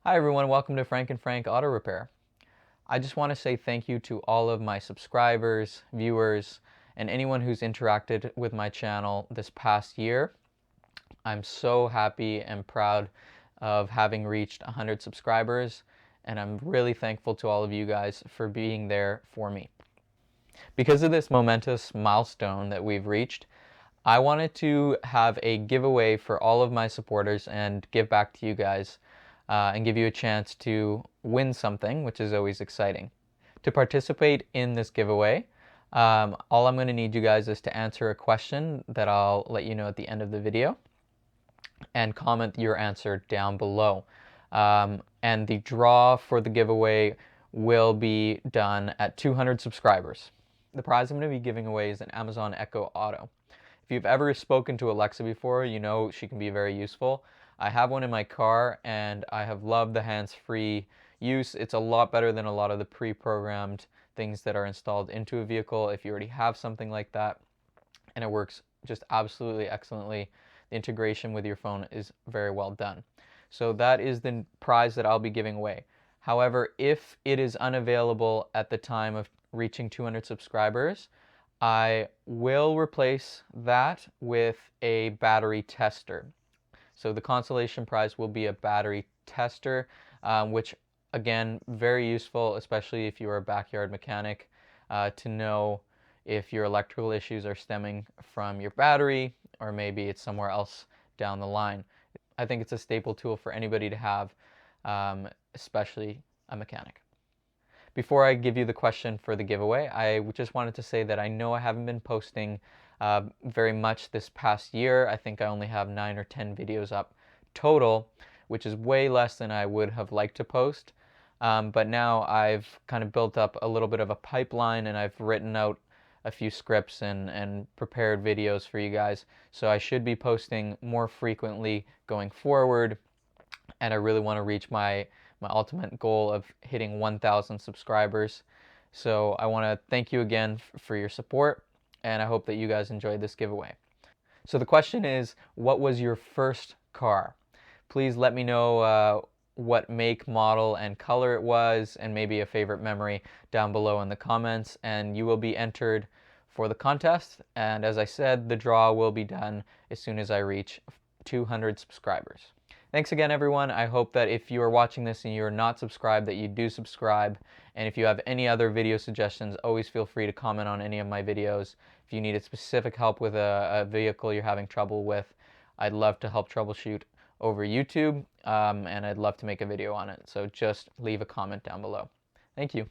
Hi everyone, welcome to Frank and Frank Auto Repair. I just want to say thank you to all of my subscribers, viewers, and anyone who's interacted with my channel this past year. I'm so happy and proud of having reached 100 subscribers, and I'm really thankful to all of you guys for being there for me. Because of this momentous milestone that we've reached, I wanted to have a giveaway for all of my supporters and give back to you guys and give you a chance to win something, which is always exciting. To participate in this giveaway, all I'm going to need you guys is to answer a question that I'll let you know at the end of the video and comment your answer down below. And the draw for the giveaway will be done at 200 subscribers. The prize I'm going to be giving away is an Amazon Echo Auto. If you've ever spoken to Alexa before, you know she can be very useful. I have one in my car and I have loved the hands-free use. It's a lot better than a lot of the pre-programmed things that are installed into a vehicle if you already have something like that. And it works just absolutely excellently. The integration with your phone is very well done. So that is the prize that I'll be giving away. However, if it is unavailable at the time of reaching 200 subscribers, I will replace that with a battery tester. So the consolation prize will be a battery tester, which again, very useful, especially if you're a backyard mechanic, to know if your electrical issues are stemming from your battery or maybe it's somewhere else down the line. I think it's a staple tool for anybody to have, especially a mechanic. Before I give you the question for the giveaway, I just wanted to say that I know I haven't been posting very much this past year. I think I only have 9 or 10 videos up total, which is way less than I would have liked to post. But now I've kind of built up a little bit of a pipeline and I've written out a few scripts and prepared videos for you guys. So I should be posting more frequently going forward, and I really want to reach my ultimate goal of hitting 1,000 subscribers. So I want to thank you again for your support, and I hope that you guys enjoyed this giveaway. So the question is, what was your first car? Please let me know what make, model, and color it was, and maybe a favorite memory down below in the comments, and you will be entered for the contest. And as I said, the draw will be done as soon as I reach 200 subscribers. Thanks again, everyone. I hope that if you are watching this and you're not subscribed, that you do subscribe. And if you have any other video suggestions, always feel free to comment on any of my videos. If you needed specific help with a vehicle you're having trouble with, I'd love to help troubleshoot over YouTube, and I'd love to make a video on it. So just leave a comment down below. Thank you.